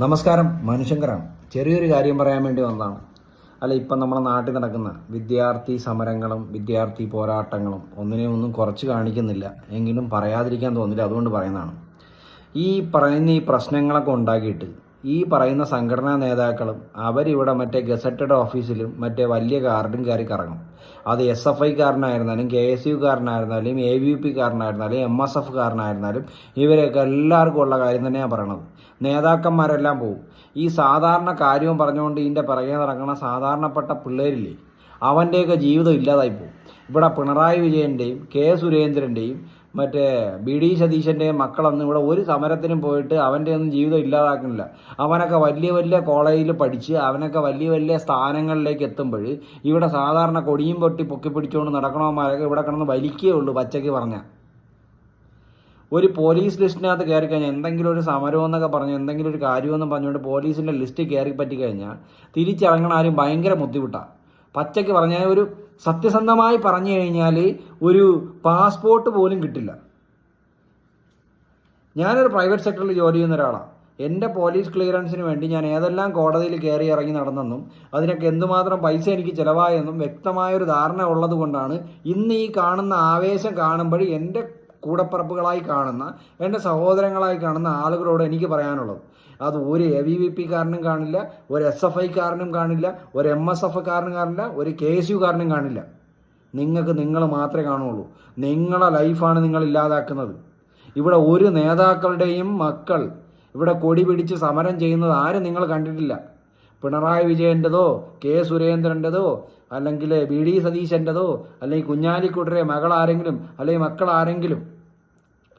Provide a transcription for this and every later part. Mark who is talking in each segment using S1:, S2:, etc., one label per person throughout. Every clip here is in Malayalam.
S1: നമസ്കാരം, മനുശങ്കറാണ്. ചെറിയൊരു കാര്യം പറയാൻ വേണ്ടി വന്നതാണ്. ഇപ്പം നമ്മുടെ നാട്ടിൽ നടക്കുന്ന വിദ്യാർത്ഥി സമരങ്ങളും വിദ്യാർത്ഥി പോരാട്ടങ്ങളും ഒന്നിനെയൊന്നും കുറച്ച് കാണിക്കുന്നില്ല, എങ്കിലും പറയാതിരിക്കാൻ തോന്നില്ല, അതുകൊണ്ട് പറയുന്നതാണ്. ഈ പ്രശ്നങ്ങളൊക്കെ ഉണ്ടാക്കിയിട്ട് ഈ പറയുന്ന സംഘടനാ നേതാക്കളും അവരിവിടെ മറ്റേ ഗസറ്റഡ് ഓഫീസിലും മറ്റേ വലിയ കാർഡും കയറി കറങ്ങും. അത് SFI-കാരനായിരുന്നാലും KSU-കാരനായിരുന്നാലും AVP-കാരനായിരുന്നാലും MSF-കാരനായിരുന്നാലും ഇവരെയൊക്കെ എല്ലാവർക്കും ഉള്ള കാര്യം തന്നെയാണ് പറയണത്. നേതാക്കന്മാരെല്ലാം പോവും. ഈ സാധാരണ കാര്യവും പറഞ്ഞുകൊണ്ട് ഇതിൻ്റെ പിറകെ നടക്കുന്ന സാധാരണപ്പെട്ട പിള്ളേരില്ലേ, അവൻ്റെയൊക്കെ ജീവിതം ഇല്ലാതായി പോകും. ഇവിടെ പിണറായി വിജയൻ്റെയും സുരേന്ദ്രൻ്റെയും മറ്റേ BD സതീശൻ്റെയും മക്കളൊന്നും ഇവിടെ ഒരു സമരത്തിനും പോയിട്ട് അവൻ്റെ ഒന്നും ജീവിതം ഇല്ലാതാക്കുന്നില്ല. അവനൊക്കെ വലിയ വലിയ കോളേജിൽ പഠിച്ച് അവനൊക്കെ വലിയ വലിയ സ്ഥാനങ്ങളിലേക്ക് എത്തുമ്പോൾ ഇവിടെ സാധാരണ കൊടിയും പൊക്കി പിടിച്ചുകൊണ്ട് നടക്കണവന്മാരൊക്കെ ഇവിടെ കിടന്ന് വലിക്കുകയേ ഉള്ളൂ. പച്ചയ്ക്ക് പറഞ്ഞാൽ ഒരു പോലീസ് ലിസ്റ്റിനകത്ത് കയറി കഴിഞ്ഞാൽ എന്തെങ്കിലും ഒരു സമരമെന്നൊക്കെ പറഞ്ഞ് എന്തെങ്കിലും ഒരു കാര്യമെന്നും പറഞ്ഞുകൊണ്ട് പോലീസിൻ്റെ ലിസ്റ്റ് കയറി പറ്റിക്കഴിഞ്ഞാൽ തിരിച്ചിറങ്ങണ ആരും ഭയങ്കര ബുദ്ധിമുട്ടാണ്. പച്ചയ്ക്ക് പറഞ്ഞാൽ ഒരു സത്യസന്ധമായി പറഞ്ഞു കഴിഞ്ഞാൽ ഒരു പാസ്പോർട്ട് പോലും കിട്ടില്ല. ഞാനൊരു പ്രൈവറ്റ് സെക്ടറിൽ ജോലി ചെയ്യുന്ന ഒരാളാണ്. എൻ്റെ പോലീസ് ക്ലിയറൻസിന് വേണ്ടി ഞാൻ ഏതെല്ലാം കോടതിയിൽ കയറി ഇറങ്ങി നടന്നെന്നും അതിനൊക്കെ എന്തുമാത്രം പൈസ എനിക്ക് ചിലവായെന്നും വ്യക്തമായൊരു ധാരണ ഉള്ളത് കൊണ്ടാണ് ഇന്ന് ഈ കാണുന്ന ആവേശം കാണുമ്പോൾ എൻ്റെ കൂടപ്പിറപ്പുകളായി കാണുന്ന എൻ്റെ സഹോദരങ്ങളായി കാണുന്ന ആളുകളോട് എനിക്ക് പറയാനുള്ളത്. അത് ഒരു AVP-കാരനും കാണില്ല, ഒരു SFI-കാരനും കാണില്ല, ഒരു MSF-കാരനും കാണില്ല, ഒരു KSU-കാരനും കാണില്ല. നിങ്ങൾ മാത്രമേ കാണുള്ളൂ. നിങ്ങളെ ലൈഫാണ് നിങ്ങൾ ഇല്ലാതാക്കുന്നത്. ഇവിടെ ഒരു നേതാക്കളുടെയും മക്കൾ ഇവിടെ കൊടി പിടിച്ച് സമരം ചെയ്യുന്നത് ആരും നിങ്ങൾ കണ്ടിട്ടില്ല. പിണറായി വിജയൻ്റെതോ സുരേന്ദ്രൻ്റെതോ അല്ലെങ്കിൽ BD സതീശൻ്റെതോ അല്ലെങ്കിൽ കുഞ്ഞാലിക്കുട്ടരെ മകളാരെങ്കിലും അല്ലെങ്കിൽ മക്കളാരെങ്കിലും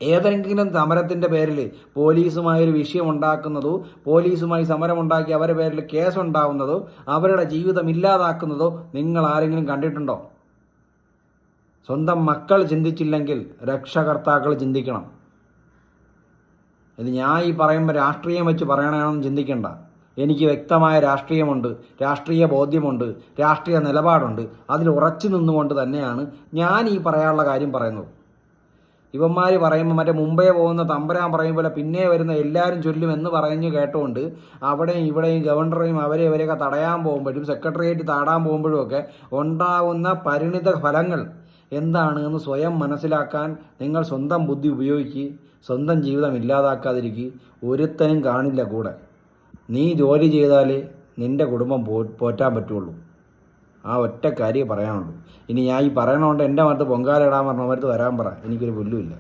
S1: ഏതെങ്കിലും സമരത്തിൻ്റെ പേരിൽ പോലീസുമായൊരു വിഷയം ഉണ്ടാക്കുന്നതോ പോലീസുമായി സമരമുണ്ടാക്കി അവരുടെ പേരിൽ കേസുണ്ടാവുന്നതോ അവരുടെ ജീവിതം ഇല്ലാതാക്കുന്നതോ നിങ്ങൾ ആരെങ്കിലും കണ്ടിട്ടുണ്ടോ? സ്വന്തം മക്കൾ ചിന്തിച്ചില്ലെങ്കിൽ രക്ഷകർത്താക്കൾ ചിന്തിക്കണം. ഇത് ഞാൻ ഈ പറയുമ്പോൾ രാഷ്ട്രീയം വെച്ച് പറയണമെന്ന് ചിന്തിക്കേണ്ട. എനിക്ക് വ്യക്തമായ രാഷ്ട്രീയമുണ്ട്, രാഷ്ട്രീയ ബോധ്യമുണ്ട്, രാഷ്ട്രീയ നിലപാടുണ്ട്. അതിൽ ഉറച്ചു നിന്നുകൊണ്ട് തന്നെയാണ് ഞാൻ ഈ പറയാനുള്ള കാര്യം പറയുന്നത്. ഇവന്മാർ പറയുമ്പോൾ മറ്റേ മുംബൈ പോകുന്ന തമ്പരാൻ പറയുമ്പോൾ പിന്നെ വരുന്ന എല്ലാവരും ചൊല്ലും എന്ന് പറഞ്ഞു കേട്ടുകൊണ്ട് അവിടെയും ഇവിടെയും ഗവർണറെയും അവരെയൊക്കെ തടയാൻ പോകുമ്പോഴും സെക്രട്ടേറിയറ്റ് താടാൻ പോകുമ്പോഴും ഒക്കെ ഉണ്ടാകുന്ന പരിണിത ഫലങ്ങൾ എന്താണ് എന്ന് സ്വയം മനസ്സിലാക്കാൻ നിങ്ങൾ സ്വന്തം ബുദ്ധി ഉപയോഗിക്കുക. സ്വന്തം ജീവിതം ഇല്ലാതാക്കാതിരിക്കുക. ഒരുത്തനും കാണില്ല കൂടെ. നീ ജോലി ചെയ്താലേ നിൻ്റെ കുടുംബം പോറ്റാൻ പറ്റുള്ളൂ. ആ ഒറ്റ കാര്യം പറയാനുള്ളൂ. ഇനി ഞാൻ ഈ പറയണോണ്ട് എൻ്റെ മരത്ത് പൊങ്കാല ഇടാൻ പറഞ്ഞ മരത്ത് വരാൻ പറ, എനിക്കൊരു പുല്ലുമില്ല.